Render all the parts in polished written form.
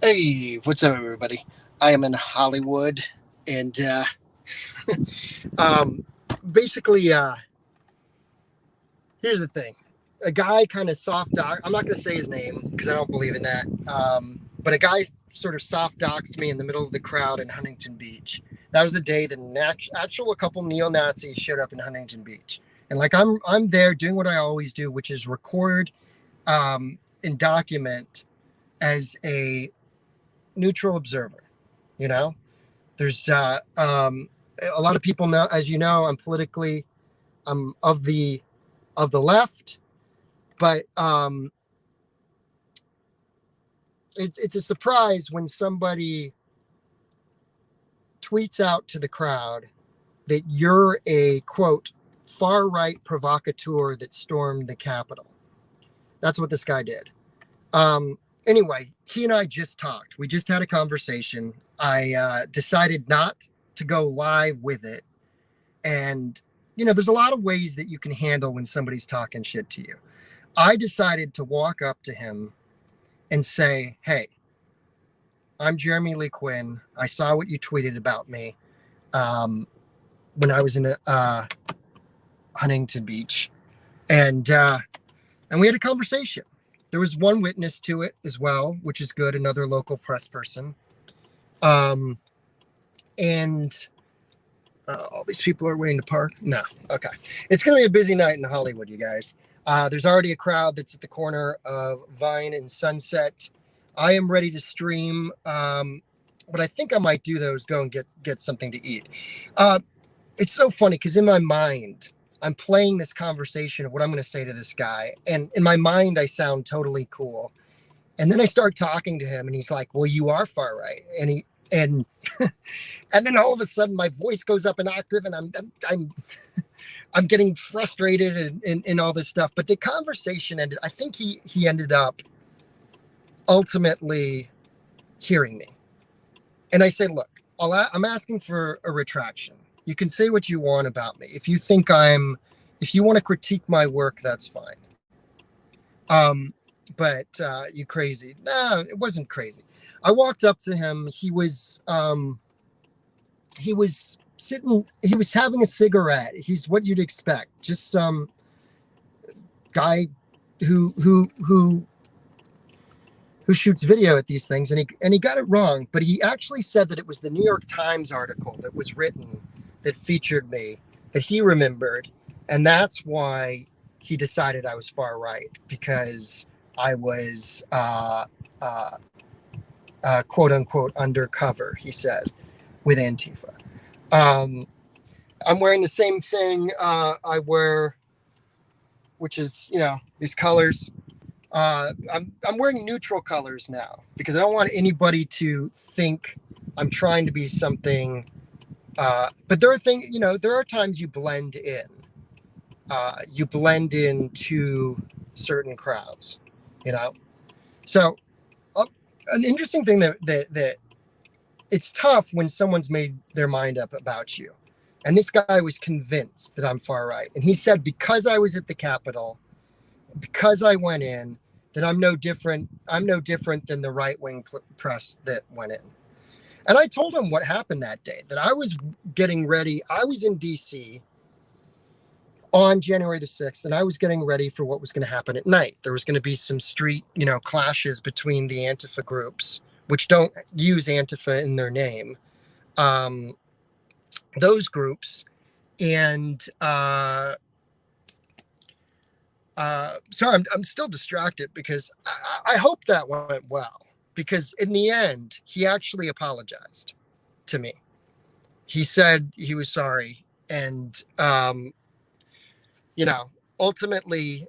Hey, what's up, everybody? I am in Hollywood, and um, basically, here's the thing: a guy kind of soft doc. I'm not going to say his name because I don't believe in that. But a guy sort of soft doxed me in the middle of the crowd in Huntington Beach. That was the day that actual a couple neo Nazis showed up in Huntington Beach, and like I'm there doing what I always do, which is record and document as a neutral observer. You know, there's a lot of people know, as you know, I'm of the left, but it's a surprise when somebody tweets out to the crowd that you're a quote far right provocateur that stormed the Capitol. That's what this guy did. Anyway, he and I just talked. We just had a conversation. I decided not to go live with it. And, there's a lot of ways that you can handle when somebody's talking shit to you. I decided to walk up to him and say, hey, I'm Jeremy Lee Quinn. I saw what you tweeted about me when I was in Huntington Beach. And we had a conversation. There was one witness to it as well, which is good, another local press person. And all these people are waiting to park? No. Okay. It's going to be a busy night in Hollywood, you guys. There's already a crowd that's at the corner of Vine and Sunset. I am ready to stream. What I think I might do, though, is go and get something to eat. It's so funny because in my mind, I'm playing this conversation of what I'm going to say to this guy. And in my mind, I sound totally cool. And then I start talking to him and he's like, well, you are far right. And and then all of a sudden my voice goes up an octave and I'm getting frustrated and all this stuff. But the conversation ended. I think he ended up ultimately hearing me. And I said, look, I'm asking for a retraction. You can say what you want about me. If you want to critique my work, that's fine. But you crazy. No, it wasn't crazy. I walked up to him. He was sitting, he was having a cigarette. He's what you'd expect. Just some guy who shoots video at these things, and he got it wrong, but he actually said that it was the New York Times article that was written that featured me that he remembered, and that's why he decided I was far right, because I was quote unquote undercover, he said, with Antifa. I'm wearing the same thing I wear, which is, these colors. I'm wearing neutral colors now because I don't want anybody to think I'm trying to be something. But there are times you blend in. You blend into certain crowds, So an interesting thing that it's tough when someone's made their mind up about you. And this guy was convinced that I'm far right. And he said, because I was at the Capitol, because I went in, that I'm no different than the right-wing press that went in. And I told him what happened that day, that I was getting ready. I was in DC on January the 6th, and I was getting ready for what was going to happen at night. There was going to be some street, clashes between the Antifa groups, which don't use Antifa in their name. Those groups. And sorry, I'm still distracted because I hope that went well, because in the end, he actually apologized to me. He said he was sorry. And, ultimately,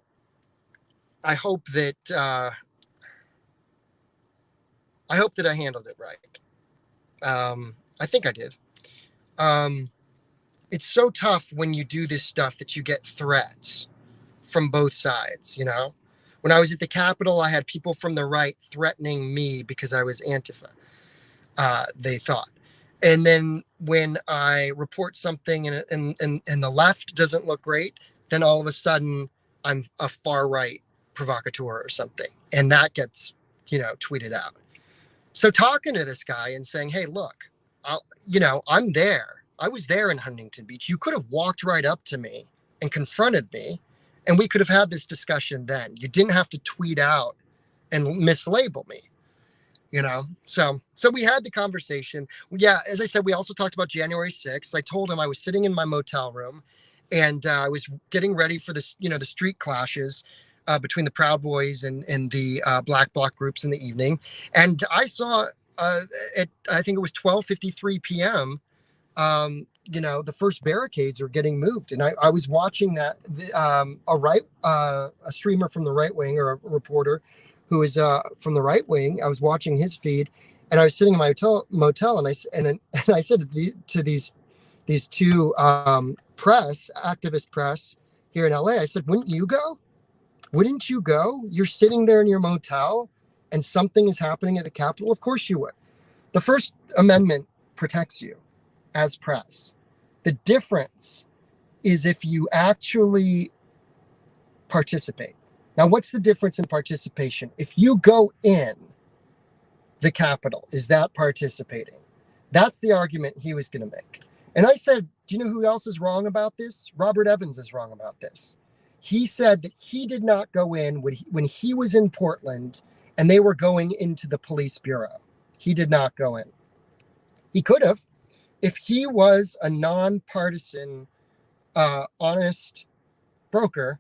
I hope that I handled it right. I think I did. It's so tough when you do this stuff that you get threats from both sides. When I was at the Capitol, I had people from the right threatening me because I was Antifa, they thought. And then when I report something and the left doesn't look great, then all of a sudden I'm a far right provocateur or something. And that gets, tweeted out. So talking to this guy and saying, hey, look, I'm there. I was there in Huntington Beach. You could have walked right up to me and confronted me, and we could have had this discussion then. You didn't have to tweet out and mislabel me, So we had the conversation. Yeah, as I said, we also talked about January 6th. I told him I was sitting in my motel room, and I was getting ready for this, the street clashes between the Proud Boys and the Black Bloc groups in the evening. And I saw I think it was 12:53 p.m. The first barricades are getting moved, and I was watching that. A streamer from the right wing, or a reporter who is from the right wing. I was watching his feed, and I was sitting in my motel, and I said to these two activist press here in LA, I said, wouldn't you go? Wouldn't you go? You're sitting there in your motel and something is happening at the Capitol. Of course you would. The First Amendment protects you as press. The difference is if you actually participate. Now, what's the difference in participation? If you go in the Capitol, is that participating? That's the argument he was going to make. And I said, do you know who else is wrong about this? Robert Evans is wrong about this. He said that he did not go in when he was in Portland and they were going into the police bureau. He did not go in. He could have. If he was a nonpartisan, honest broker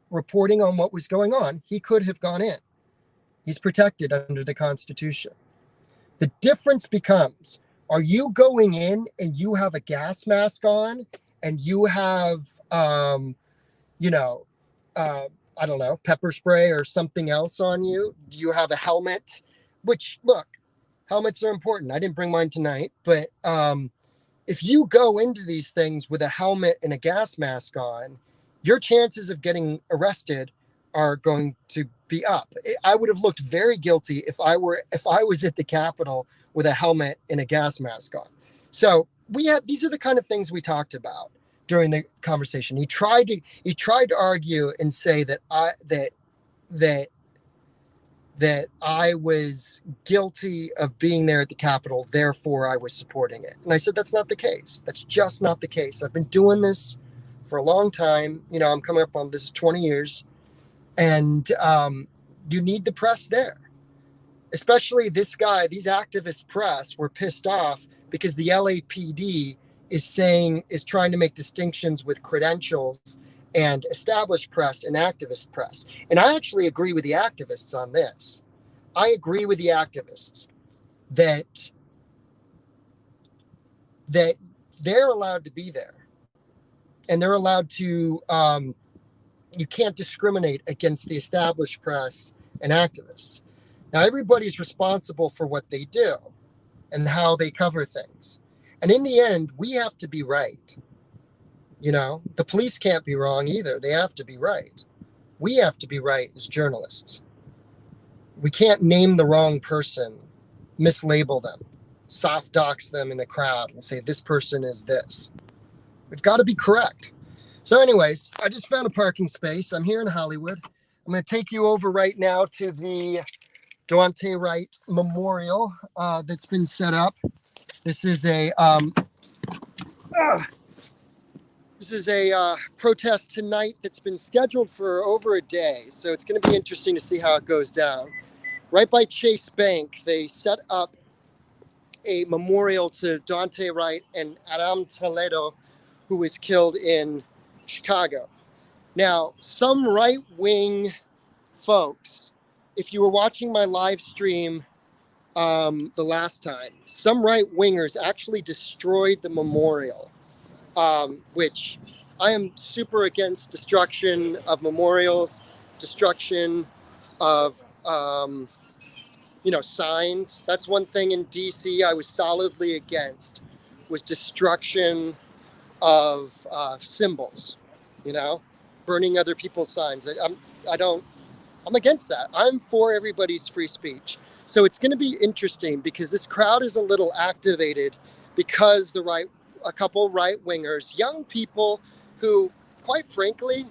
reporting on what was going on, he could have gone in. He's protected under the Constitution. The difference becomes, are you going in and you have a gas mask on and you have, I don't know, pepper spray or something else on you? Do you have a helmet? Which, look, helmets are important. I didn't bring mine tonight, but if you go into these things with a helmet and a gas mask on, your chances of getting arrested are going to be up. I would have looked very guilty if I was at the Capitol with a helmet and a gas mask on. So these are the kind of things we talked about during the conversation. He tried to argue and say that I was guilty of being there at the Capitol, therefore I was supporting it. And I said, that's not the case. That's just not the case. I've been doing this for a long time. I'm coming up on this 20 years. And you need the press there. Especially this guy, these activist press were pissed off because the LAPD is trying to make distinctions with credentials and established press and activist press. And I actually agree with the activists on this. I agree with the activists that they're allowed to be there. And they're allowed to, you can't discriminate against the established press and activists. Now, everybody's responsible for what they do and how they cover things. And in the end, we have to be right. The police can't be wrong either. They have to be right. We have to be right as journalists. We can't name the wrong person, mislabel them, soft dox them in the crowd and say, this person is this. We've got to be correct. So anyways, I just found a parking space. I'm here in Hollywood. I'm going to take you over right now to the Daunte Wright Memorial that's been set up. This is a protest tonight that's been scheduled for over a day. So it's going to be interesting to see how it goes down. Right by Chase Bank, they set up a memorial to Daunte Wright and Toledo, who was killed in Chicago. Now, some right-wing folks, if you were watching my live stream the last time, some right-wingers actually destroyed the memorial, which I am super against destruction of memorials, destruction of, signs. That's one thing in DC I was solidly against, was destruction of symbols, burning other people's signs. I'm against that. I'm for everybody's free speech. So it's going to be interesting because this crowd is a little activated because a couple right wingers, young people who, quite frankly,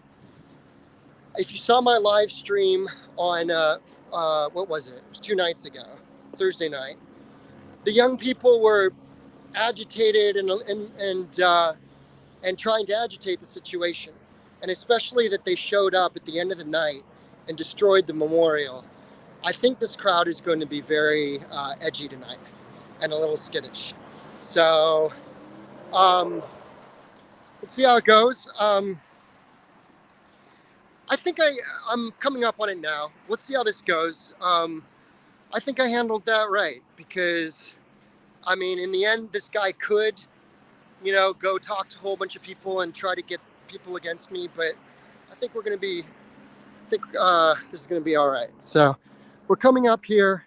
if you saw my live stream on, what was it? It was 2 nights ago. Thursday night. The young people were agitated and trying to agitate the situation, and especially that they showed up at the end of the night and destroyed the memorial. I think this crowd is going to be very edgy tonight and a little skittish. So let's see how it goes. I think I'm coming up on it now. Let's see how this goes. I think I handled that right because, I mean, in the end, this guy could, go talk to a whole bunch of people and try to get people against me. But I think this is going to be all right. So we're coming up here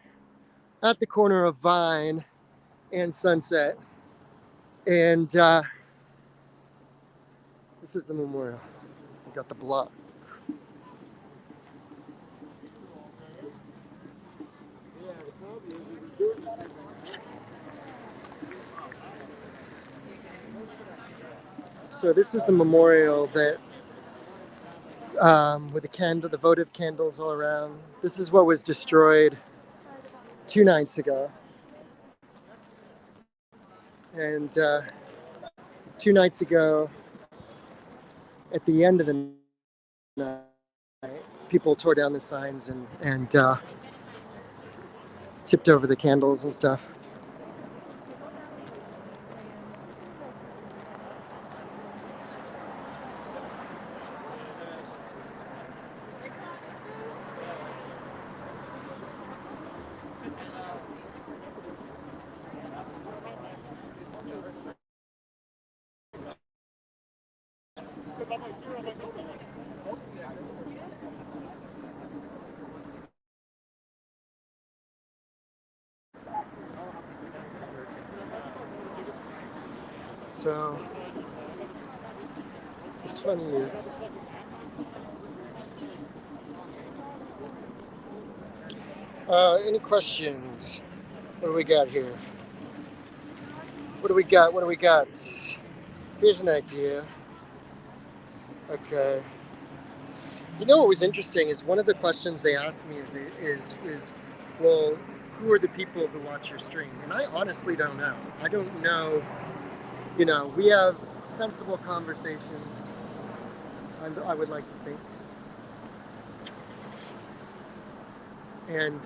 at the corner of Vine and Sunset. And this is the memorial. We got the block. So this is the memorial that, with the votive candles all around. This is what was destroyed 2 nights ago. And 2 nights ago, at the end of the night, people tore down the signs and tipped over the candles and stuff. So what's funny is any questions? What do we got here? What do we got? Here's an idea. Okay. You know what was interesting is one of the questions they asked me is well, who are the people who watch your stream? And I honestly don't know. I don't know. We have sensible conversations. I would like to think. And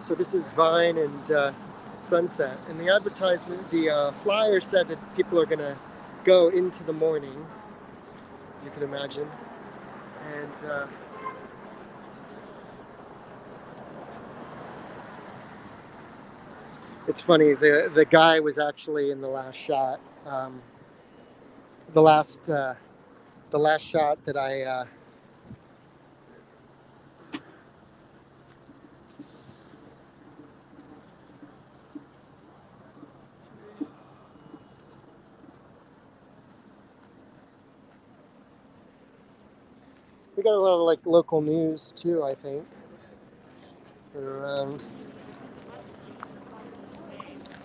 so this is Vine and Sunset. And the advertisement, the flyer said that people are going to go into the morning, you can imagine. And it's funny, the guy was actually in the last shot. The last shot that I we got a lot of local news too, I think. Around.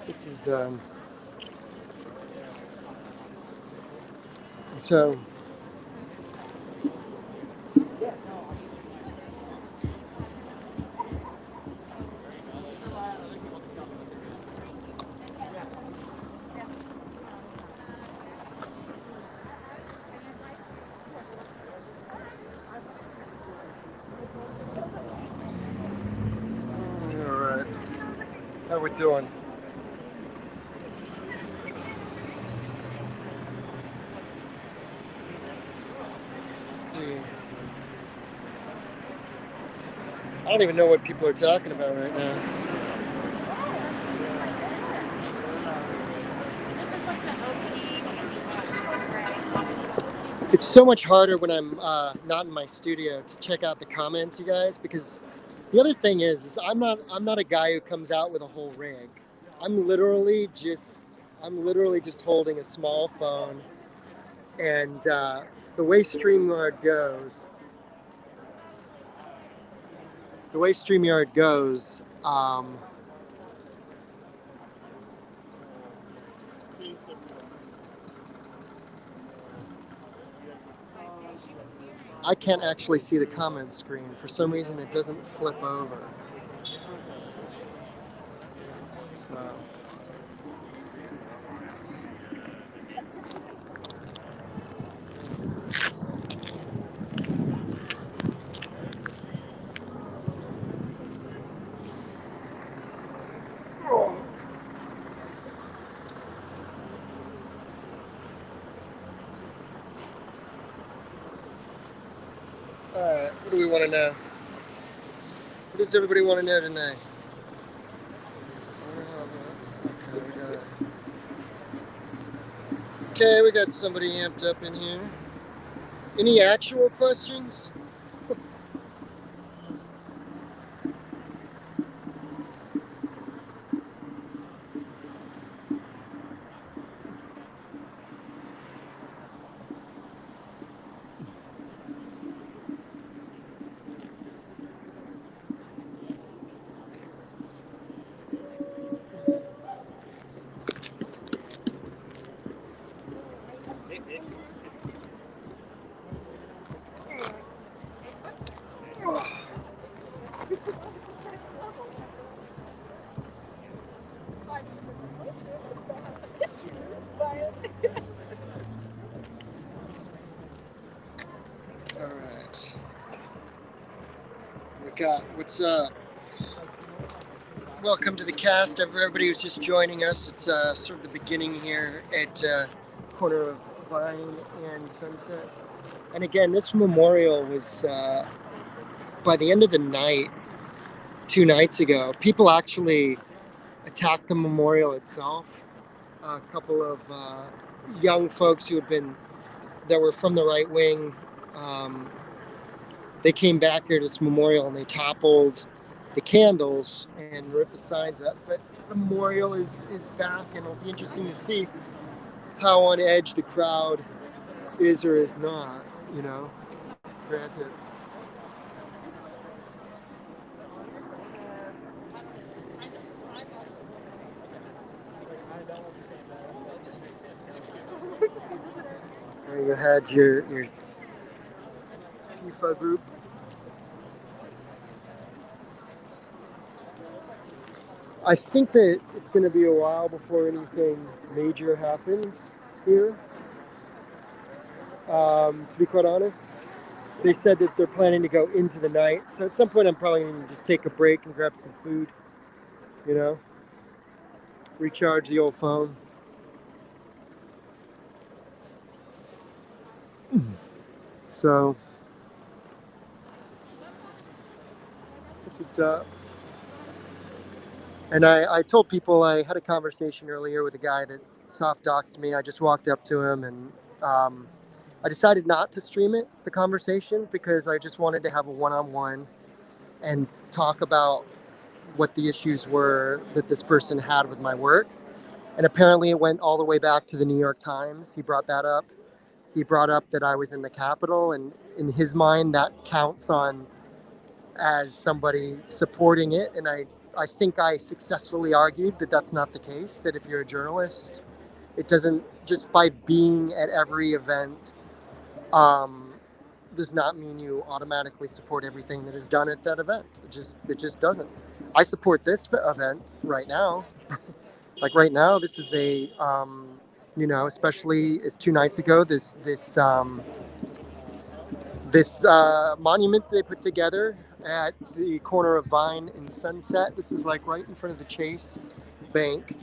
This is so. All right, how we doing? See. I don't even know what people are talking about right now. It's so much harder when I'm not in my studio to check out the comments, you guys, because the other thing is I'm not a guy who comes out with a whole rig. I'm literally just holding a small phone, and the way StreamYard goes, I can't actually see the comments screen. For some reason, it doesn't flip over. Smile. All right, what do we want to know? What does everybody want to know tonight? Okay, we got somebody amped up in here. Any actual questions? All right. We got what's up? Welcome to the cast, everybody who's just joining us. It's sort of the beginning here at corner of Vine and Sunset. And again, this memorial was by the end of the night, 2 nights ago, people actually attacked the memorial itself. A couple of young folks that were from the right wing, they came back here to this memorial and they toppled the candles and ripped the signs up. But the memorial is back, and it'll be interesting to see how on edge the crowd is or is not, granted. You had your Tifa group. I think that it's going to be a while before anything major happens here. To be quite honest, they said that they're planning to go into the night. So at some point, I'm probably going to just take a break and grab some food, recharge the old phone. So that's what's up. And I told people, I had a conversation earlier with a guy that soft doxed me. I just walked up to him and I decided not to stream the conversation, because I just wanted to have a one-on-one and talk about what the issues were that this person had with my work. And apparently it went all the way back to the New York Times. He brought that up. He brought up that I was in the Capitol, and in his mind that counts on as somebody supporting it. And I think I successfully argued that that's not the case, that if you're a journalist, it doesn't, just by being at every event, does not mean you automatically support everything that is done at that event. It just doesn't. I support this event right now. Like right now, this is a, especially as 2 nights ago, this monument they put together at the corner of Vine and Sunset. This is like right in front of the Chase Bank.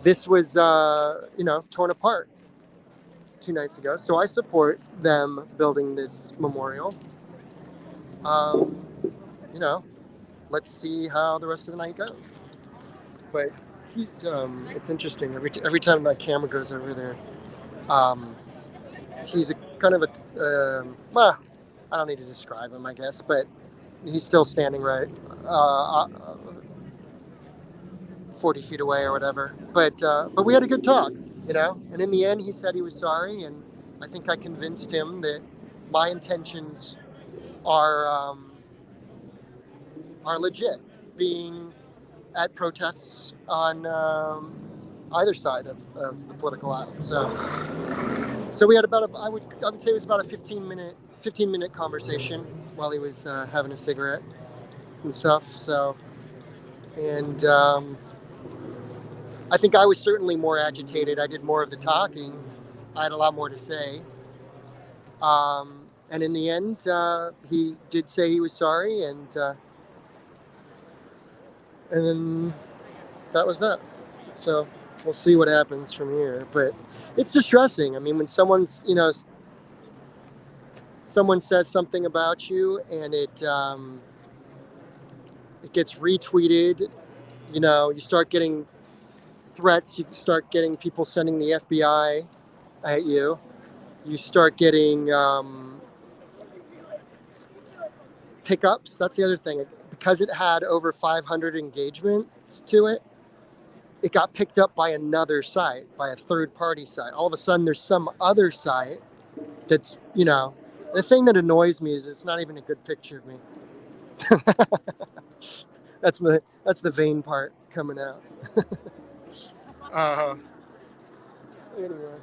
This was, torn apart 2 nights ago. So I support them building this memorial. Let's see how the rest of the night goes. But he's, it's interesting. Every time that camera goes over there, he's a kind of well, I don't need to describe him, I guess, but he's still standing right 40 feet away or whatever. But we had a good talk, and in the end he said he was sorry, and I think I convinced him that my intentions are legit, being at protests on either side of the political aisle. So we had about I would say it was about a 15 minute conversation while he was having a cigarette and stuff. So, and I think I was certainly more agitated. I did more of the talking. I had a lot more to say. And in the end, he did say he was sorry, and then that was that. So we'll see what happens from here. But it's distressing. I mean, when someone says something about you and it gets retweeted, you start getting threats. You start getting people sending the FBI at you. You start getting pickups. That's the other thing. Because it had over 500 engagements to it, it got picked up by another site, by a third-party site. All of a sudden, there's some other site that's, the thing that annoys me is it's not even a good picture of me. That's the vain part coming out. Anyway,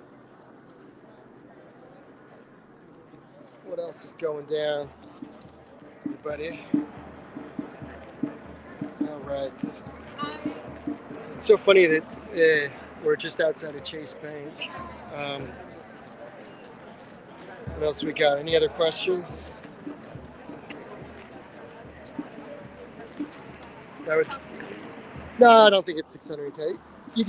what else is going down, everybody? All right. It's so funny that we're just outside of Chase Bank. What else we got? Any other questions? No, I don't think it's $600K. You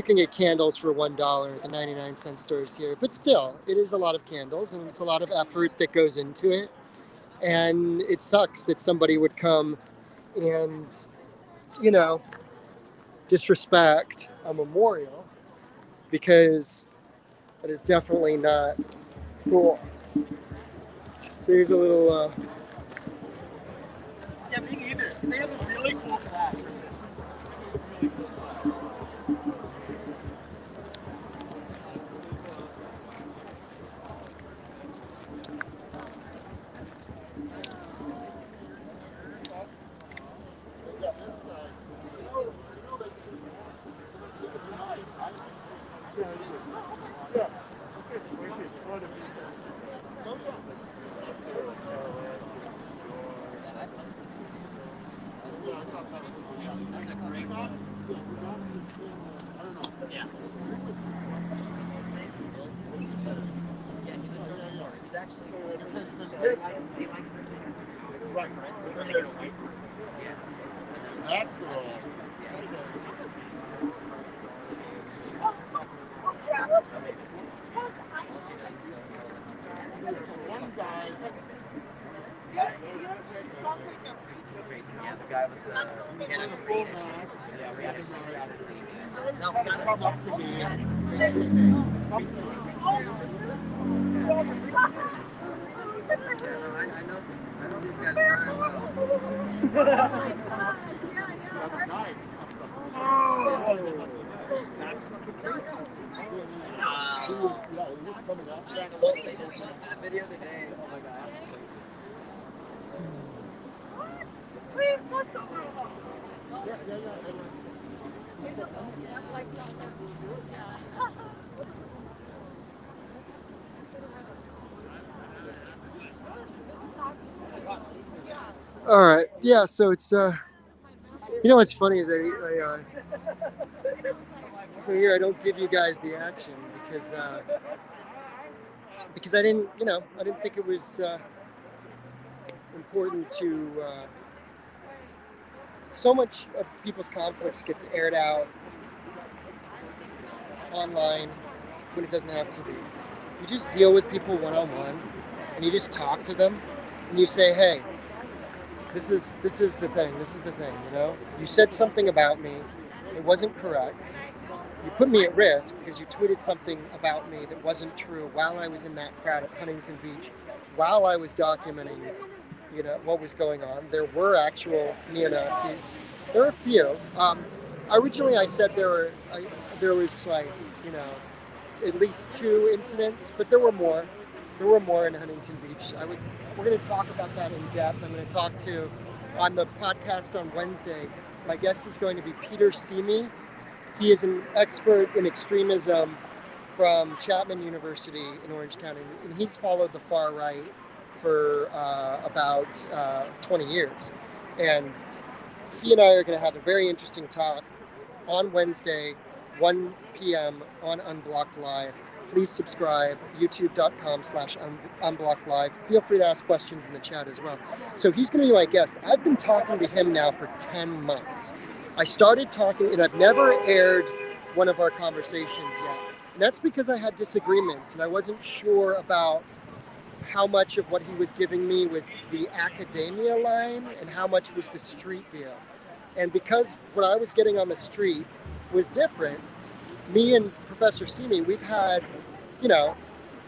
can get candles for $1 at the 99-cent stores here, but still, it is a lot of candles, and it's a lot of effort that goes into it. And it sucks that somebody would come and, disrespect a memorial, because that is definitely not cool. So here's a little. Yeah, me neither. They have a really cool class. That's a great one. Yeah. His name's Daunte. He's a drum supporter. He's actually Wright. Yeah. That's cool. One guy. Yeah, the guy with the head of the penis. Yeah, we have to no, we got come up to me. I know these guys very well. That's fucking crazy. Look, they just posted a video today. Oh my god. Please, what's the All right. Yeah. So it's what's funny is I so here I don't give you guys the action because I didn't think it was important to. So much of people's conflicts gets aired out online when it doesn't have to be. You just deal with people one-on-one, and you just talk to them, and you say, "Hey, this is the thing. This is the thing. You said something about me. It wasn't correct. You put me at risk because you tweeted something about me that wasn't true while I was in that crowd at Huntington Beach, while I was documenting." What was going on. There were actual neo-Nazis. There were a few. Originally, I said there was at least 2 incidents, but there were more. There were more in Huntington Beach. We're going to talk about that in depth. I'm going to talk to, on the podcast on Wednesday, my guest is going to be Peter Simi. He is an expert in extremism from Chapman University in Orange County, and he's followed the far right for about 20 years. And he and I are going to have a very interesting talk on Wednesday 1 p.m. on Unblocked Live. Please subscribe, youtube.com/Unblocked Live. Feel free to ask questions in the chat as well. So he's going to be my guest. I've been talking to him now for 10 months. I started talking, and I've never aired one of our conversations yet. And that's because I had disagreements, and I wasn't sure about how much of what he was giving me was the academia line and how much was the street deal. And because what I was getting on the street was different, me and Professor Simi, we've had, a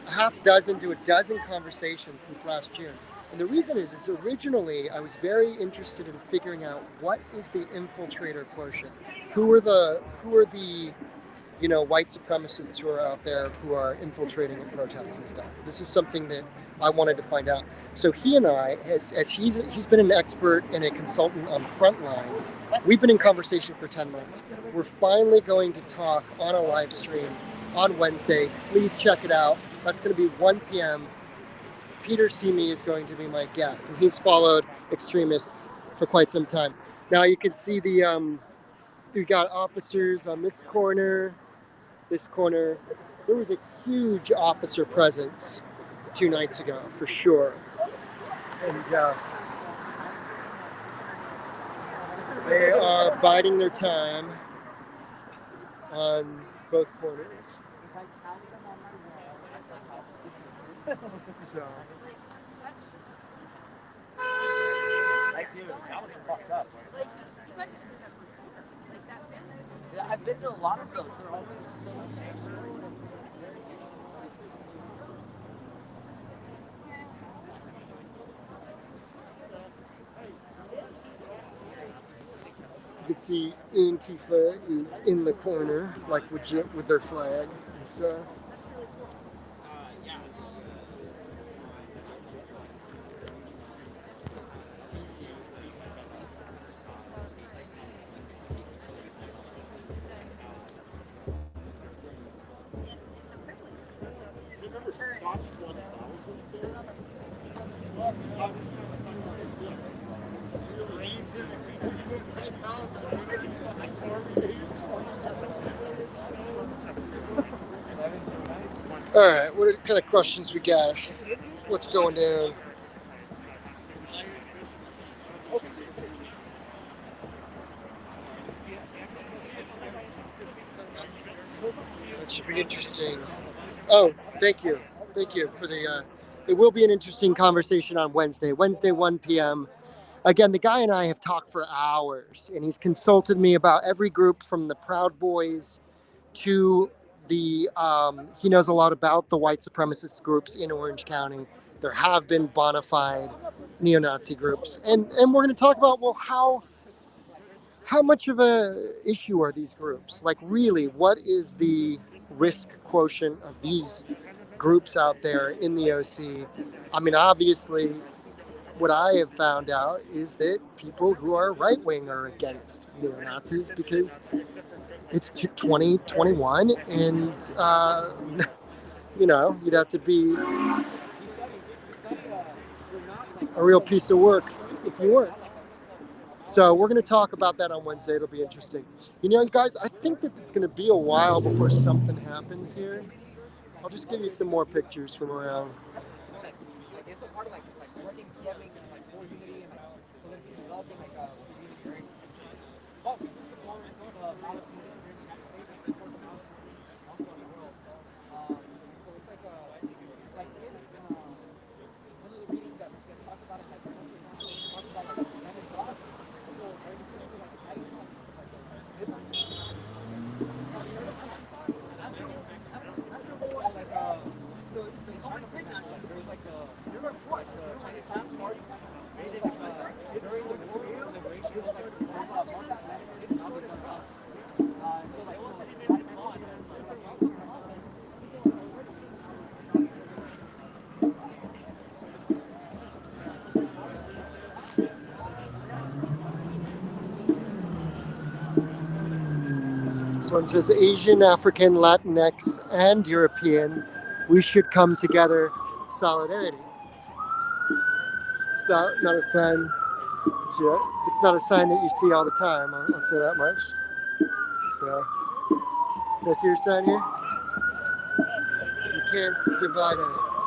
half dozen to a dozen conversations since last June. And the reason is originally I was very interested in figuring out what is the infiltrator quotient. Who are the white supremacists who are out there who are infiltrating and protests and stuff. This is something that I wanted to find out. So he and I, as he's been an expert and a consultant on Frontline, we've been in conversation for 10 months. We're finally going to talk on a live stream on Wednesday. Please check it out. That's going to be 1 p.m. Peter Simi is going to be my guest, and he's followed extremists for quite some time. Now you can see we've got officers on this corner. There was a huge officer presence 2 nights ago, for sure. And they are biding their time on both corners. So. I've been to a lot of those. They're always so You can see Antifa is in the corner, like legit with their flag and stuff. All right, what kind of questions we got? What's going down? That should be interesting. Oh, thank you for the. It will be an interesting conversation on Wednesday, 1 p.m. Again, the guy and I have talked for hours, and he's consulted me about every group from the Proud Boys to the. He knows a lot about the white supremacist groups in Orange County. There have been bona fide neo-Nazi groups, and we're going to talk about, well, how much of a issue are these groups? Like, really, what is the risk quotient of these groups out there in the OC? I mean, obviously, what I have found out is that people who are right-wing are against neo-Nazis because it's 2021, and you'd have to be a real piece of work if you weren't. So we're going to talk about that on Wednesday. It'll be interesting. Guys, I think that it's going to be a while before something happens here. I'll just give you some more pictures from around. This one says Asian, African, Latinx, and European. We should come together. Solidarity. It's not a sign. It's not a sign that you see all the time. I'll say that much. So Can I see your sign here? You can't divide us.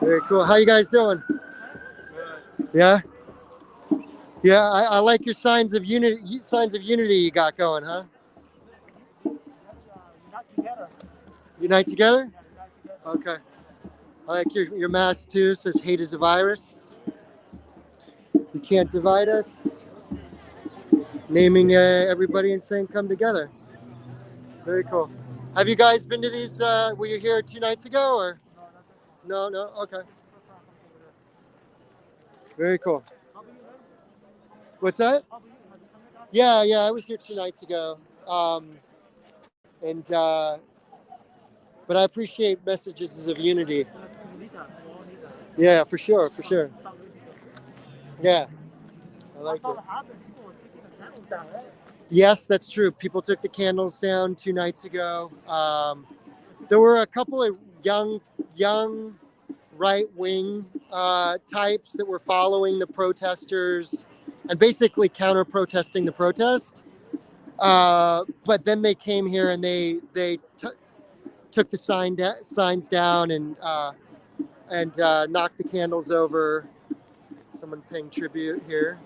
Very cool. How you guys doing? Yeah? Yeah, I like your signs of unity. Signs of unity you got going, huh? Unite together. Okay. I like your mask too. It says hate is a virus. You can't divide us. Naming everybody and saying come together. Very cool. Have you guys been to these? Were you here 2 nights ago or? No, no. Okay. Very cool. What's that? Yeah, yeah. I was here 2 nights ago. And but I appreciate messages of unity. Yeah, for sure, for sure. Yeah, I like it. Yes, that's true. People took the candles down 2 nights ago. There were a couple of young right-wing types that were following the protesters and basically counter-protesting the protest. But then they came here and they took the signs down and knocked the candles over. Someone paying tribute here.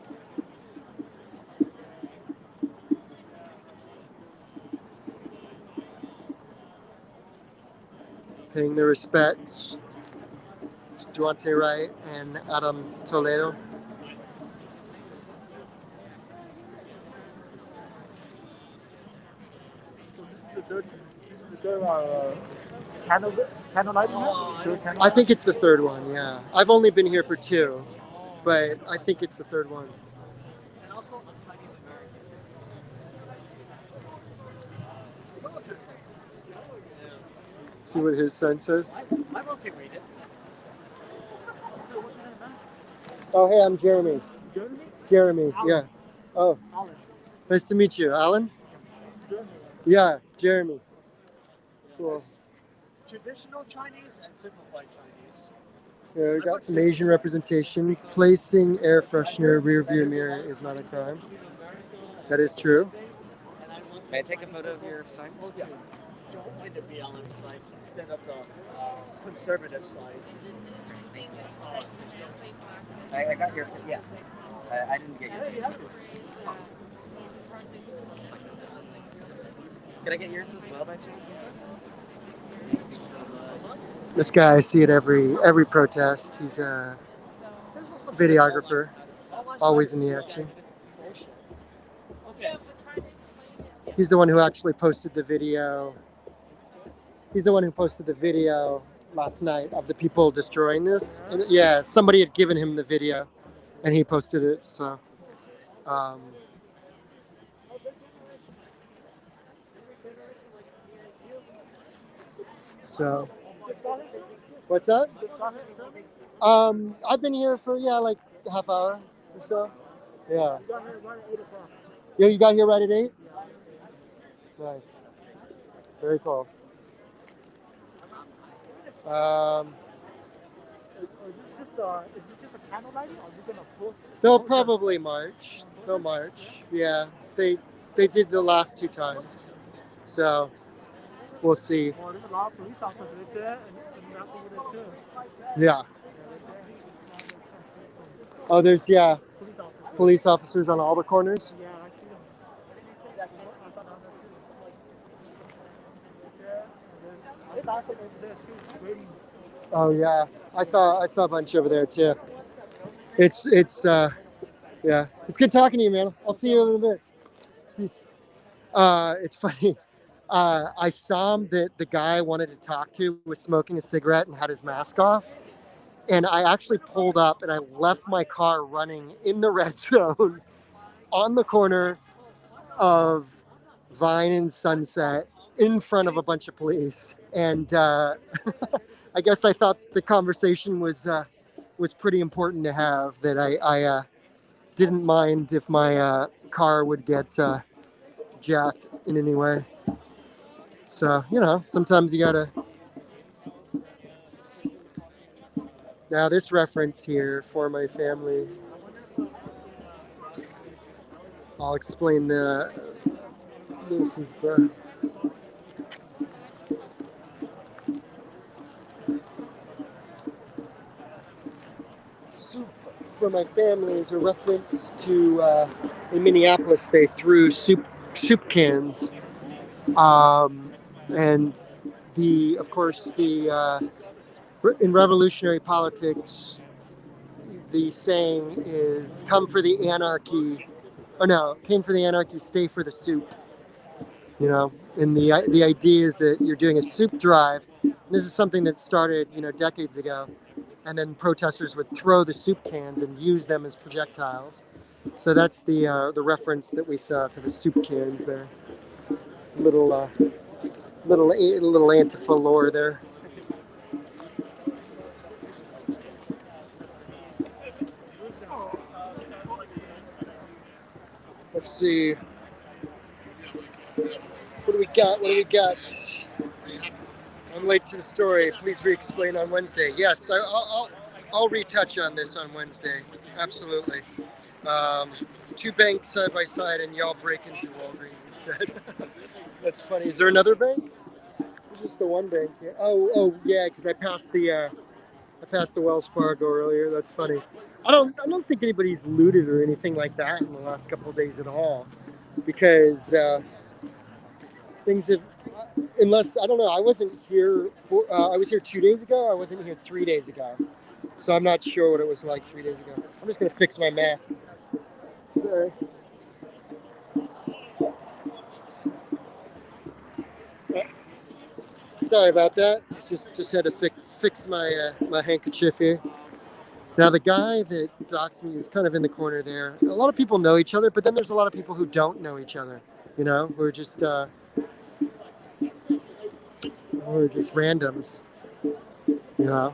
Paying their respects to Daunte Wright and Toledo. Candle lighting? I think it's the third one, yeah. I've only been here for 2, but I think it's the third one. See what his sign says? I'm okay read it. Oh, hey, I'm Jeremy. Jeremy? Jeremy, Alan. yeah. Oh, Alan. nice to meet you. Alan? Jeremy. Yeah, Jeremy. Cool. Traditional Chinese and simplified Chinese. So we got some Asian representation. Placing air freshener rear view mirror is not a crime. That is true. May I take a photo of your sign? Yeah. Don't mind the BLM side instead of the conservative side. I got your, yes. I didn't get your face. Can I get yours as well by chance? This guy, I see at every protest. He's a videographer, always in the action. He's the one who actually posted the video. He's the one who posted the video last night of the people destroying this. And yeah, somebody had given him the video, and he posted it. So, what's that? I've been here for like a half hour or so. Yeah. Yeah, you got here right at 8? Nice. Very cool. Is this just a candle lighting, or are you gonna pull? They'll probably march. They'll march. Yeah, they did the last 2 times, so we'll see. Well, there's a lot of police officers right there, and not over there too. Yeah. Oh, there's police officers on all the corners. Yeah, I see them. I saw some over there too, waiting. Oh yeah, I saw a bunch over there too. It's yeah, it's good talking to you, man. I'll see you in a bit. Peace. It's funny. I saw him that the guy I wanted to talk to was smoking a cigarette and had his mask off. And I actually pulled up and I left my car running in the red zone on the corner of Vine and Sunset in front of a bunch of police. And I guess I thought the conversation was pretty important to have, that I didn't mind if my car would get jacked in any way. So, sometimes you gotta. Now this reference here, for my family, I'll explain this is for my family is a reference to in Minneapolis they threw soup cans, and of course in revolutionary politics the saying is "Come for the anarchy," or no, "Came for the anarchy, stay for the soup." You know, and the idea is that you're doing a soup drive. And this is something that started decades ago, and then protesters would throw the soup cans and use them as projectiles. So that's the reference that we saw to the soup cans there. Little Antifa lore there. Let's see. What do we got? I'm late to the story. Please re-explain on Wednesday. Yes, I'll retouch on this on Wednesday. Absolutely. Two banks side by side, and y'all break into Walgreens instead. That's funny. Is there another bank? Or just the one bank here? Oh, yeah. Because I passed the Wells Fargo earlier. That's funny. I don't think anybody's looted or anything like that in the last couple of days at all, because things have. Unless I don't know. I wasn't here. I was here 2 days ago. I wasn't here 3 days ago. So I'm not sure what it was like 3 days ago. I'm just gonna fix my mask. Sorry. Sorry about that. Just had to fix my my handkerchief here. Now the guy that doxed me is kind of in the corner there. A lot of people know each other, but then there's a lot of people who don't know each other. Who are just randoms. You know.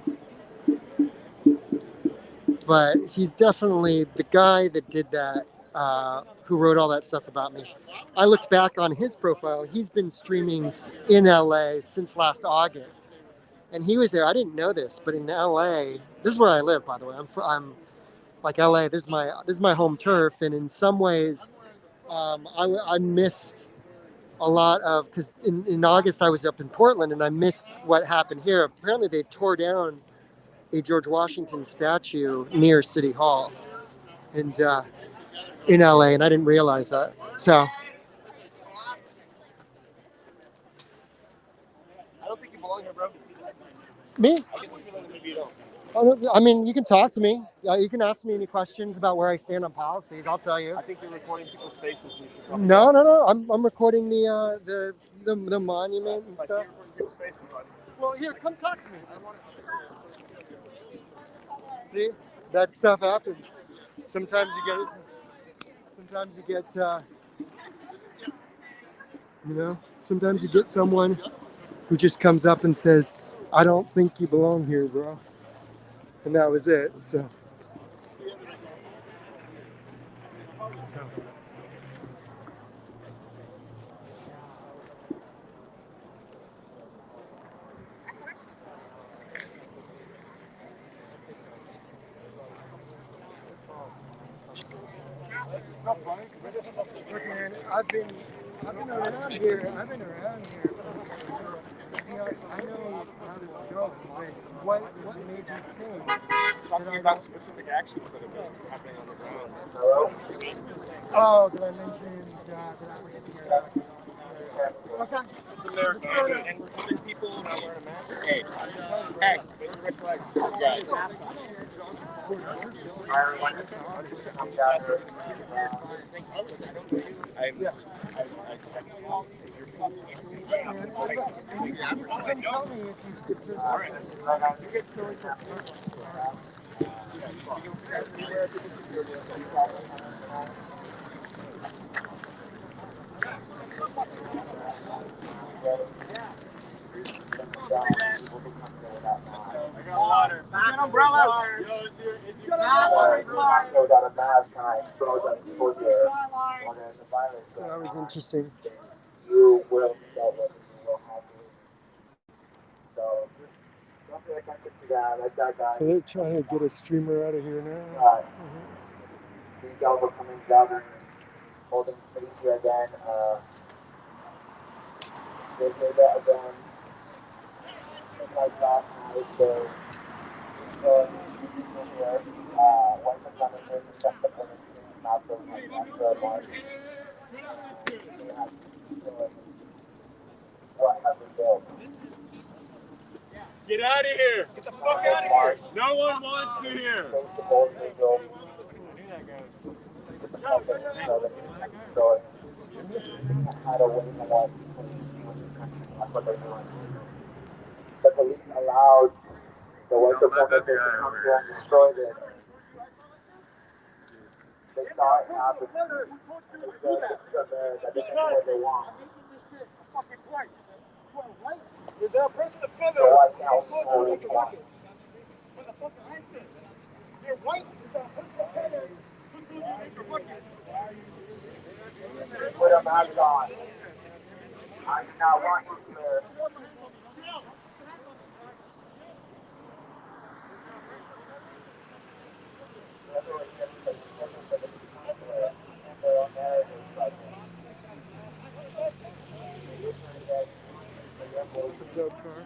But he's definitely the guy that did that, who wrote all that stuff about me. I looked back on his profile. He's been streaming in LA since last August, and he was there. I didn't know this, but in LA, this is where I live, by the way. I'm like LA. This is my home turf, and in some ways, I missed a lot of, because in August I was up in Portland, and I missed what happened here. Apparently, they tore down a George Washington statue near City Hall, and in LA, and I didn't realize that. So I don't think you belong here, bro. me, I get the feeling that maybe you don't. I mean, you can talk to me. You can ask me any questions about where I stand on policies. I'll tell you. I think you're recording people's faces. And you should probably No. I'm recording the monument and I see stuff. you recording people's faces, bud. Well, here, come talk to me. See, that stuff happens. Sometimes you get. Sometimes you get someone who just comes up and says, "I don't think you belong here, bro," and that was it. So. Look, man, I've been around here. I know how this goes. Like, what made you think? Talking about specific actions that have been happening on the ground. Oh, did I mention that I was here? Okay. It's America, and we're killing people not wearing a mask. Hey, make the red flag. Guys. Water. Get umbrellas. So that was interesting. So they're trying to get a streamer out of here now. These guys are coming down, holding space here again. They did that again. Like last night, so here, once again. the mark they have to destroy what has been built. Get out of here! Get the fuck out of here! No one wants you here! Face the bold visual with the puppets so that they can destroy. How to win the war between you and your country. That's what they're doing. The police allowed the white supremacists to come here and destroy this. They saw it happen. This is America. This is what they want. So I now slow it down. Put a mask on. I do not want you here. It's a dope car.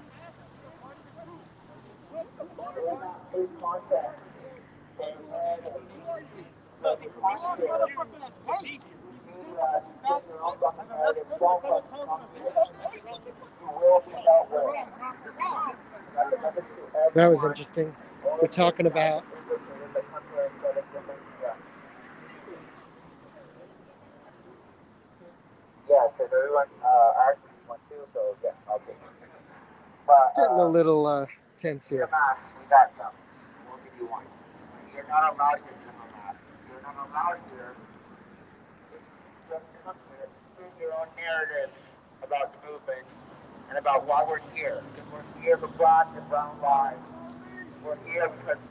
So that was interesting. We're talking about yeah, so everyone actually one too, so yeah, okay. it's getting a little tense here. We got some. We'll give you one. You're not allowed here to have a mask. You're not allowed here. Just come here, bring your own narratives about the movements and about why we're here. We're here for black and brown lives. We're here because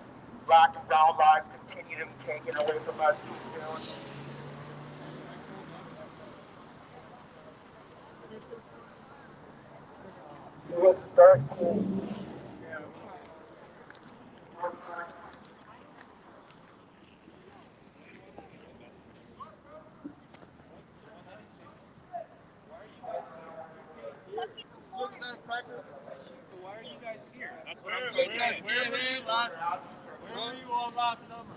black and brown lives continue to be taken away from us too soon. It was 13. Why are you guys here? That's what I'm saying. Where were you all last summer?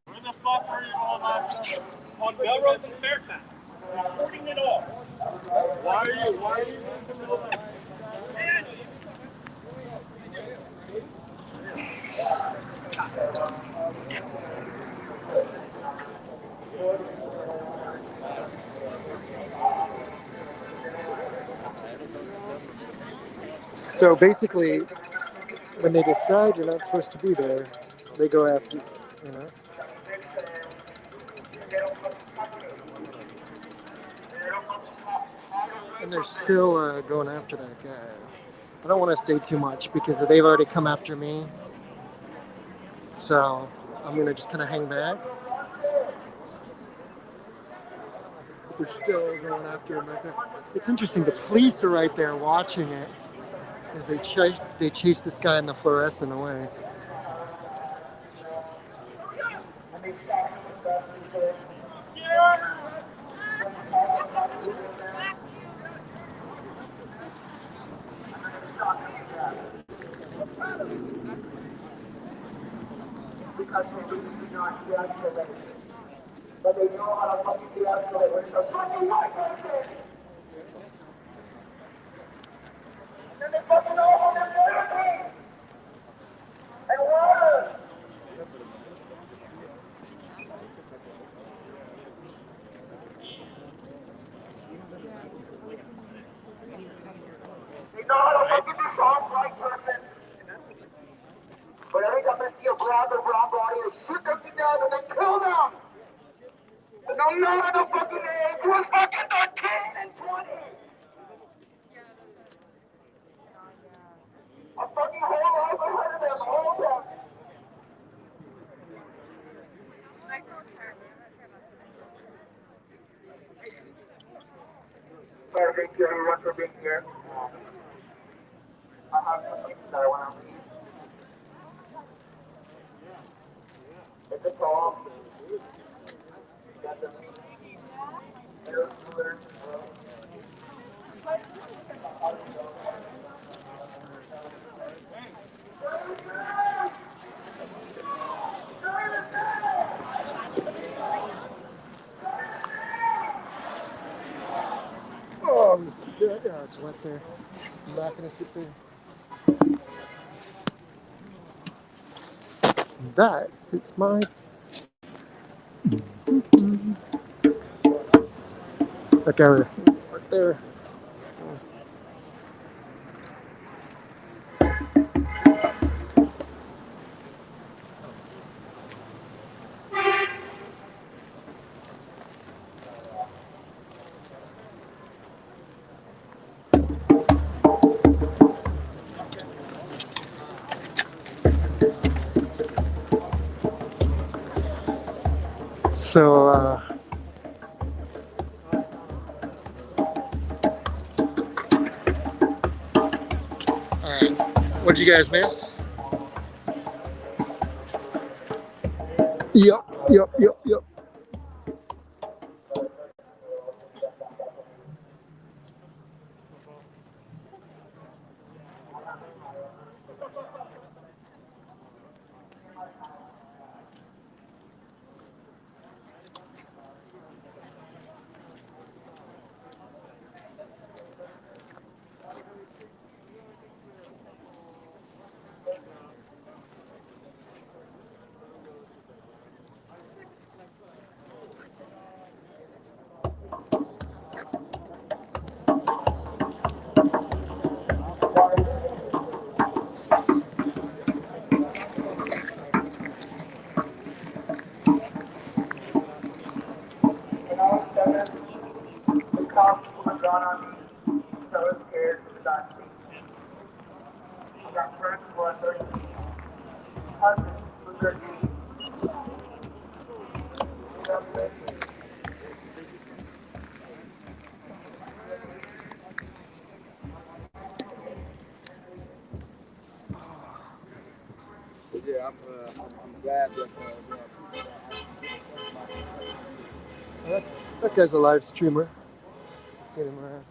Where the fuck were you all last summer? On Melrose and Fairfax. Recording it all. Why are you in the middle of that? So basically, when they decide you're not supposed to be there, they go after you, you know? And they're still going after that guy. I don't want to say too much because they've already come after me. So I'm going to just kind of hang back. They're still going after him right there. It's interesting. The police are right there watching it as they chase this guy in the fluorescent away. Because they really do not de-escalate. But they know how to fucking de-escalate when it's a fucking white person. And then they fucking know how they're living. And water. They know how to fucking dissolve white person. But every time they see a brown body, they shoot them to death and then kill them. And no matter the fucking age, who's fucking 13 and 20. A fucking whole life ahead of them, all of them. Well, thank you everyone for being here. I have some things that I want to read. It's a poem that the middle schoolers wrote. Yeah, it's wet there. I'm not gonna sit there. That is my. That guy right there. So, alright. What'd you guys miss? Yep. And all of a sudden, the cops were gone on me. So I was scared for the Daunte. I got first blood 30 feet. Husband was 30 feet. Yeah, I'm glad that. That guy's a live streamer. I've seen him around.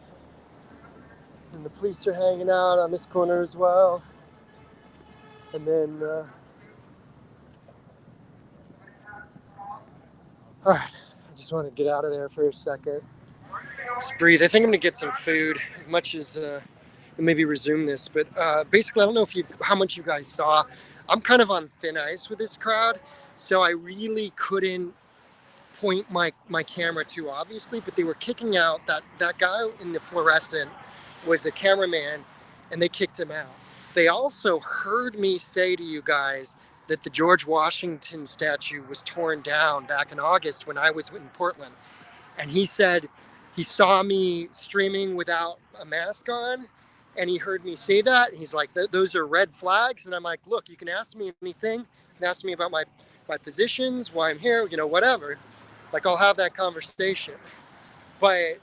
And the police are hanging out on this corner as well. And then, all right, I just want to get out of there for a second. Just breathe. I think I'm gonna get some food as much as, and maybe resume this. But basically, I don't know how much you guys saw. I'm kind of on thin ice with this crowd, so I really couldn't point my camera too obviously, but they were kicking out that guy in the fluorescent was a cameraman, and they kicked him out. They also heard me say to you guys that the George Washington statue was torn down back in August when I was in Portland, and he said he saw me streaming without a mask on, and he heard me say that, and he's like, those are red flags. And I'm like, look, you can ask me anything. You can ask me about my positions, why I'm here, whatever. Like, I'll have that conversation. But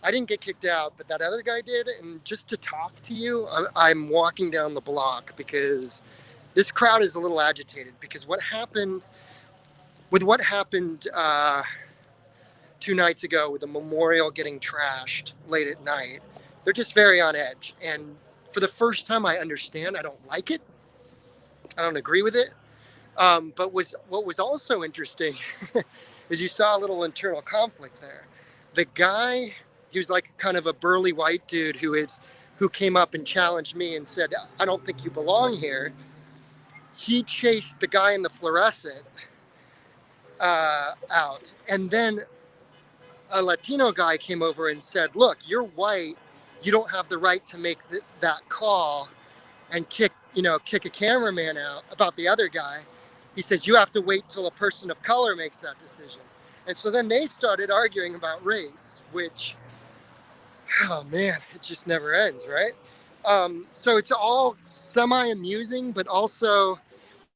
I didn't get kicked out, but that other guy did. And just to talk to you, I'm walking down the block because this crowd is a little agitated because what happened 2 nights ago with the memorial getting trashed late at night, they're just very on edge. And for the first time, I understand. I don't like it. I don't agree with it. But what was also interesting is you saw a little internal conflict there. The guy, he was like kind of a burly white dude who came up and challenged me and said, I don't think you belong here. He chased the guy in the fluorescent out. And then a Latino guy came over and said, look, you're white. You don't have the right to make that call and kick a cameraman out about the other guy. He says, you have to wait till a person of color makes that decision. And so then they started arguing about race, which, oh man, it just never ends, right? So it's all semi-amusing, but also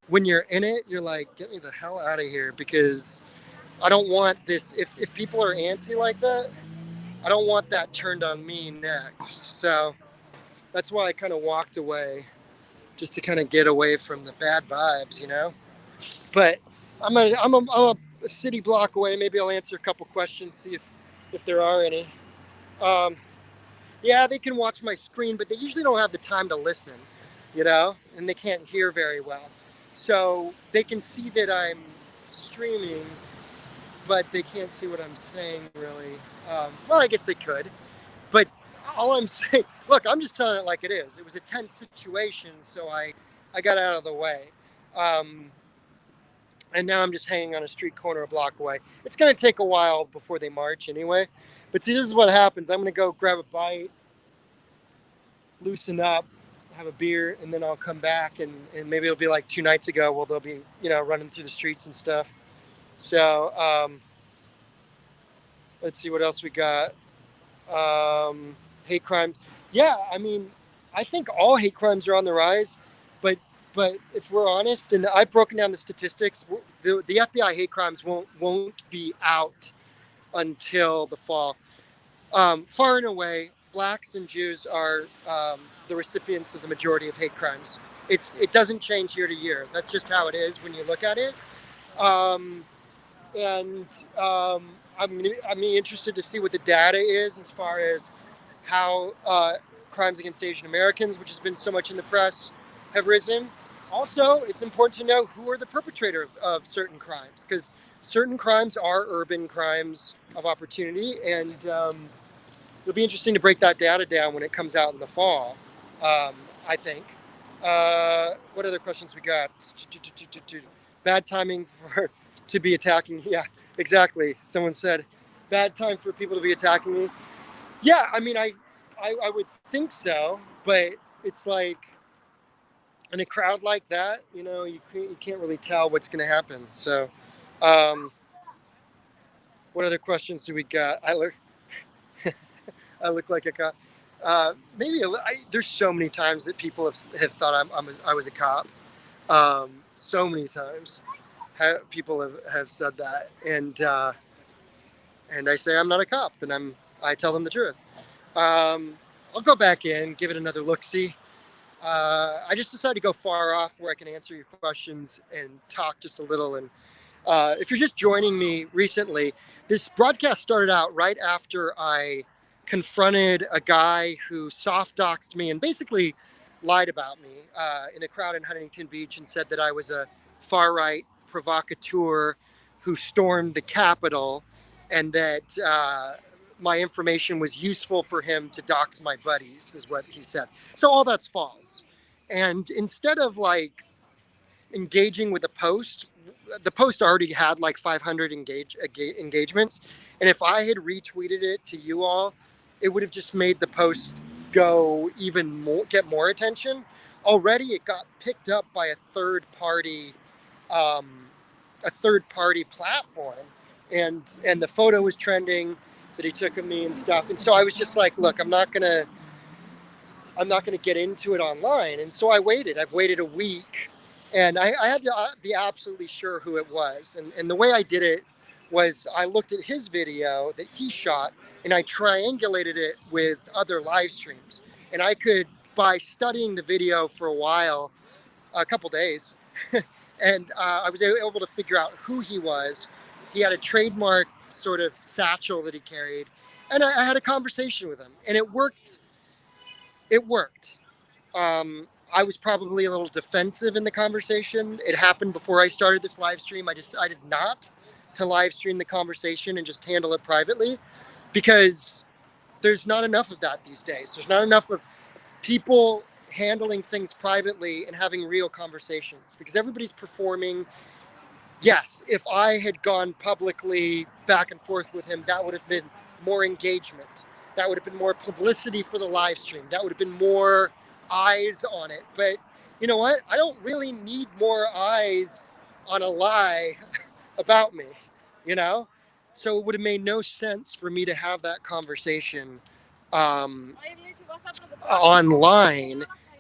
when you're in it, you're like, get me the hell out of here, because I don't want this. If people are antsy like that, I don't want that turned on me next. So that's why I kind of walked away, just to kind of get away from the bad vibes, But I'm a city block away. Maybe I'll answer a couple questions, see if there are any. Yeah, they can watch my screen, but they usually don't have the time to listen, and they can't hear very well. So they can see that I'm streaming, but they can't see what I'm saying really. Well, I guess they could. But all I'm saying, look, I'm just telling it like it is. It was a tense situation, so I got out of the way. And now I'm just hanging on a street corner a block away. It's going to take a while before they march anyway. But see, this is what happens. I'm going to go grab a bite, loosen up, have a beer, and then I'll come back, and maybe it'll be like 2 nights ago where they'll be, running through the streets and stuff. So let's see what else we got. Hate crimes. Yeah, I mean, I think all hate crimes are on the rise, but if we're honest, and I've broken down the statistics, the FBI hate crimes won't be out until the fall. Far and away, blacks and Jews are the recipients of the majority of hate crimes. It doesn't change year to year. That's just how it is when you look at it. I'm interested to see what the data is as far as how crimes against Asian Americans, which has been so much in the press, have risen. Also, it's important to know who are the perpetrator of certain crimes, because certain crimes are urban crimes of opportunity, and it'll be interesting to break that data down when it comes out in the fall, I think. What other questions we got? Bad timing to be attacking. Yeah, exactly. Someone said, bad time for people to be attacking me. Yeah, I mean, I would think so, but it's like, in a crowd like that, you can't really tell what's going to happen. So, what other questions do we got? I look like a cop. Maybe there's so many times that people have thought I was a cop. So many times people have said that, and I say I'm not a cop, and I tell them the truth. I'll go back in, give it another look-see. I just decided to go far off where I can answer your questions and talk just a little. And if you're just joining me recently, this broadcast started out right after I confronted a guy who soft doxed me and basically lied about me in a crowd in Huntington Beach and said that I was a far-right provocateur who stormed the Capitol, and that my information was useful for him to dox my buddies, is what he said. So all that's false. And instead of engaging with the post already had like 500 engagements. And if I had retweeted it to you all, it would have just made the post go even more, get more attention. Already it got picked up by a third party platform. And the photo was trending that he took of me and stuff. And so I was just like, look, I'm not gonna get into it online. And so I've waited a week, and I had to be absolutely sure who it was. And the way I did it was I looked at his video that he shot, and I triangulated it with other live streams. And I could, by studying the video for a couple days, and I was able to figure out who he was. He had a trademark sort of satchel that he carried, and I had a conversation with him, and it worked. I was probably a little defensive in the conversation. It happened before I started this live stream. I decided not to live stream the conversation and just handle it privately, because there's not enough of that these days. There's not enough of people handling things privately and having real conversations, because everybody's performing. Yes, if I had gone publicly back and forth with him, that would have been more engagement. That would have been more publicity for the live stream. That would have been more eyes on it. But you know what? I don't really need more eyes on a lie about me, So it would have made no sense for me to have that conversation online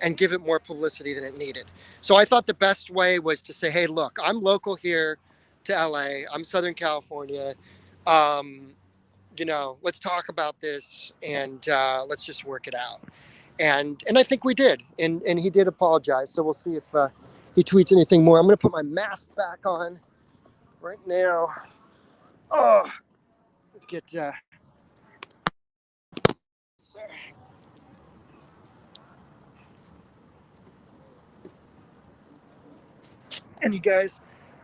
and give it more publicity than it needed. So I thought the best way was to say, hey, look, I'm local here to LA. I'm Southern California. Let's talk about this, and let's just work it out. And I think we did. And he did apologize. So we'll see if he tweets anything more. I'm going to put my mask back on right now. Oh, sorry. And you guys,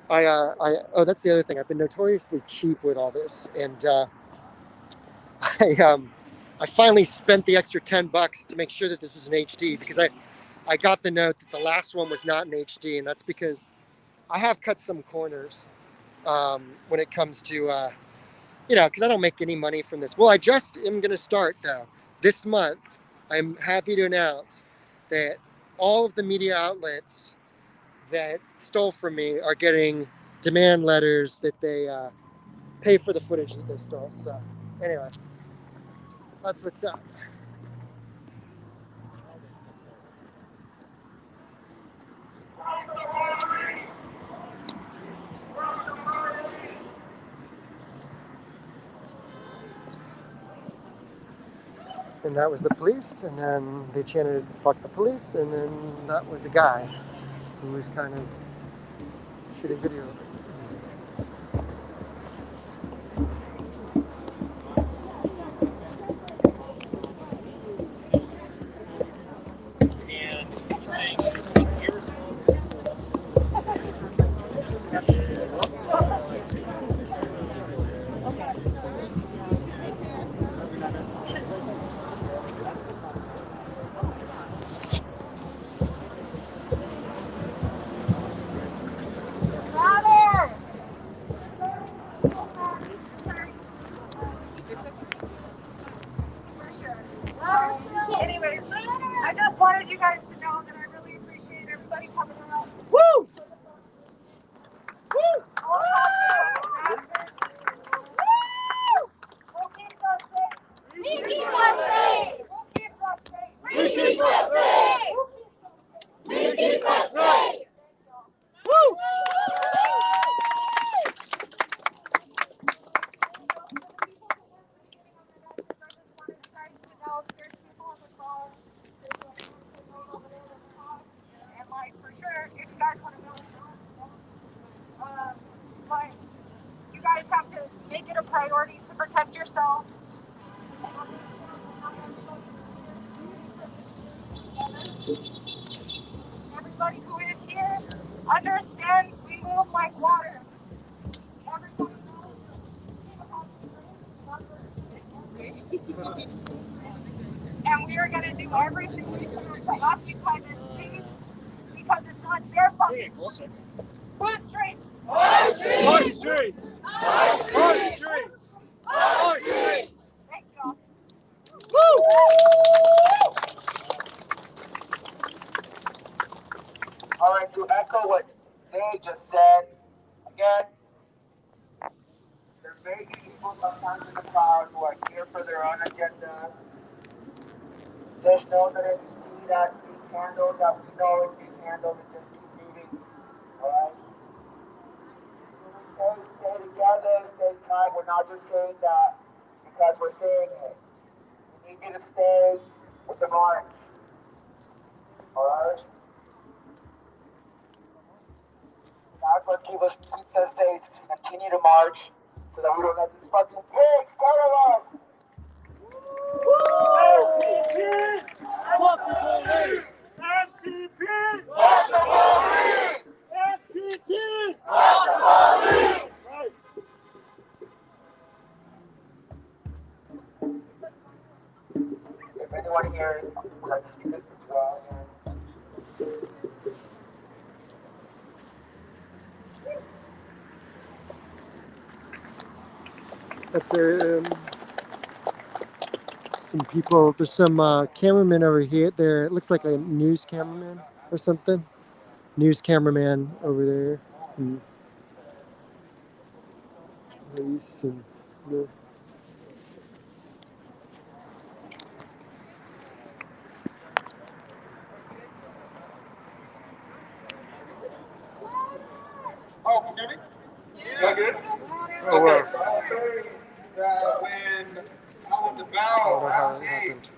that's the other thing. I've been notoriously cheap with all this, and I finally spent the extra $10 to make sure that this is an HD, because I got the note that the last one was not an HD, and that's because I have cut some corners when it comes to, because I don't make any money from this. Well, I just am going to start, though. This month, I'm happy to announce that all of the media outlets that stole from me are getting demand letters that they pay for the footage that they stole. So, anyway, that's what's up. And that was the police, and then they chanted "fuck the police," and then that was a guy who was kind of shooting video of it. And he was saying it's irresponsible. Anyways, I just wanted you guys to know that I really appreciate everybody coming out. Woo! Woo! We'll keep us safe. We keep us safe. We'll keep us safe. We keep us safe. We keep us safe. Woo! And like for sure, if you guys want to know, but you guys have to make it a priority to protect yourself. Everybody who is here, understand we move like water. Everybody knows. And we are going to do everything we can to occupy this space because it's not their fucking. Whose streets? Our streets! Our streets! Our streets! Thank you. Woo! All right, to echo what they just said, again, there may be people sometimes in the crowd who are here for their own agenda. Just know that if you see that being handled, that we know it's being handled, and just keep moving. All right? Stay together, stay tight. We're not just saying that because we're saying it. We need you to stay with the march. All right? That's what keeps us safe, to continue to march so that we don't let these fucking pigs get us. FTP! Fuck the police! FTP! Fuck the police! FTP! Fuck the police! Right. If anyone here would like to see this as well, That's some people. There's some cameramen over here. There, it looks like a news cameraman or something. News cameraman over there. And police and the. Oh, can you hear me? Yeah. Good? Oh, wow. Okay, so I was saying that when I was I about don't know how that happened.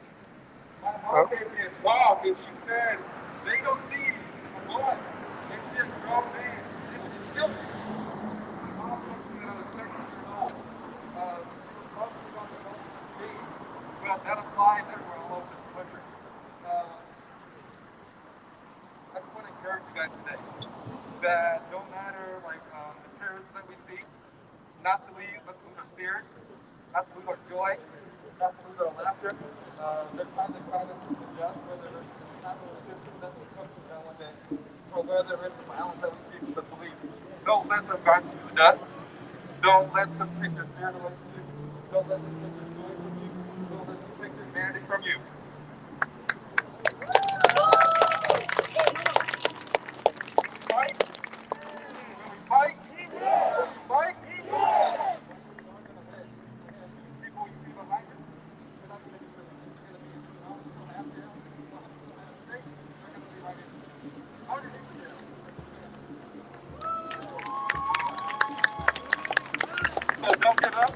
my mom gave me a talk and she said they don't see a blood. They see a strong man. It's still. My mom was 6 years old. She was probably on the phone with me, but that applies everywhere all over this country. I just want to encourage you guys today that no matter like the terrorism that we see, not to lose our spirit, not to lose our joy, have to move it on after. They're trying to kind of suggest whether there's kind of a system that will come to them one day, or whether it's the violence that we see from the police. Don't let them guard you to the dust. Don't let them take your spirit away from you. Don't let them take your joy from you. Don't let them take your humanity from you. Fight. Will we fight? Fight? People you see behind you, they're not going to be with you. They're going to be in the house, they're going to have jail, they're going to have state, they're going to be right in. Underneath the jail. So don't give up.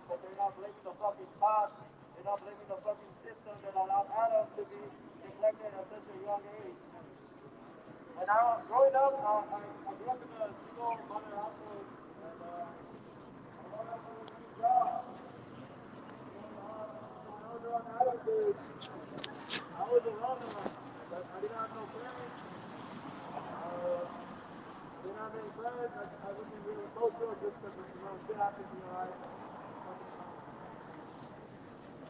But they're not blaming the fucking cops. They're not blaming the fucking system that allowed Adam to be neglected at such a young age. And growing up, I grew up in a single mother household, and I was around Adam's age. I was around him, but I didn't have no parents. I didn't have any friends. I wasn't really social just because shit happened to me, right?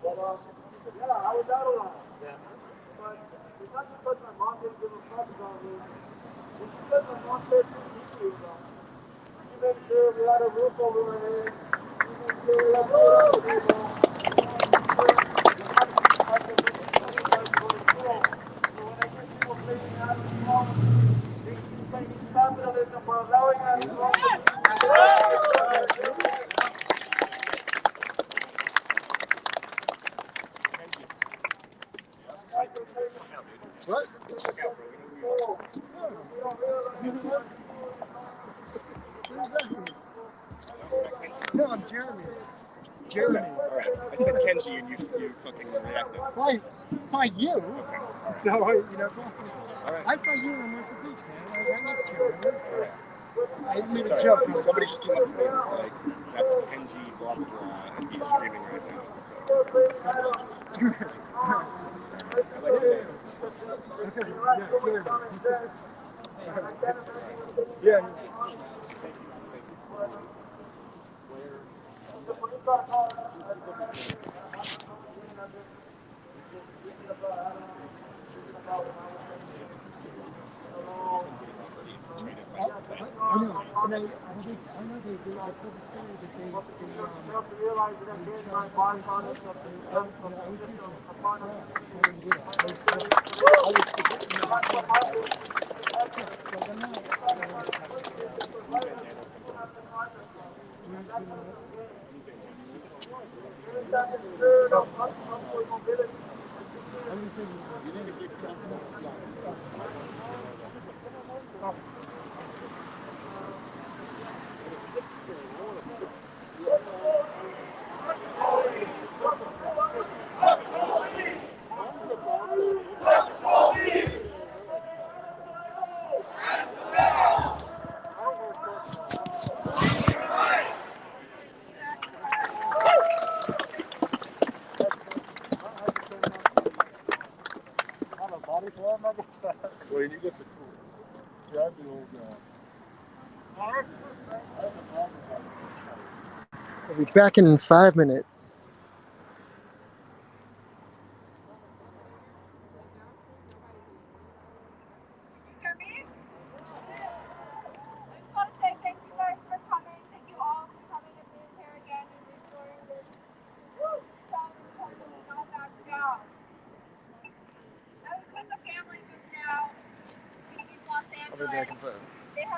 But yeah, I was out a lot. Yeah. But it's not because my mom didn't give a fuck about me. It's because my mom cared too deeply about me. She made sure we had a roof over our heads. She made sure we had food on the table. So when I hear people blaming Adam's mom, they keep blaming capitalism for allowing Adam's mom to be. What? No, I'm Jeremy. Jeremy. All right. I said Kenji and you fucking reacted. Well, I saw you. Okay. So, All right. I saw you on Mercer Beach, man. I was right next to you, remember? All right. I made a Sorry. joke. Somebody just came up to me and was like, "That's Kenji, blah blah blah," and he's streaming right now. So. I like it. Okay, yeah, Jeremy. Yeah. I know. So they, I know they told the story that they Realize that I'm getting my body on it, something. I was here for it. I saw it. I saw them do it. I was forgetting about it. But I'm not. I'm going to say, you need to keep Well, you get the cool. Drive the old. We'll be back in 5 minutes. What did I confirm?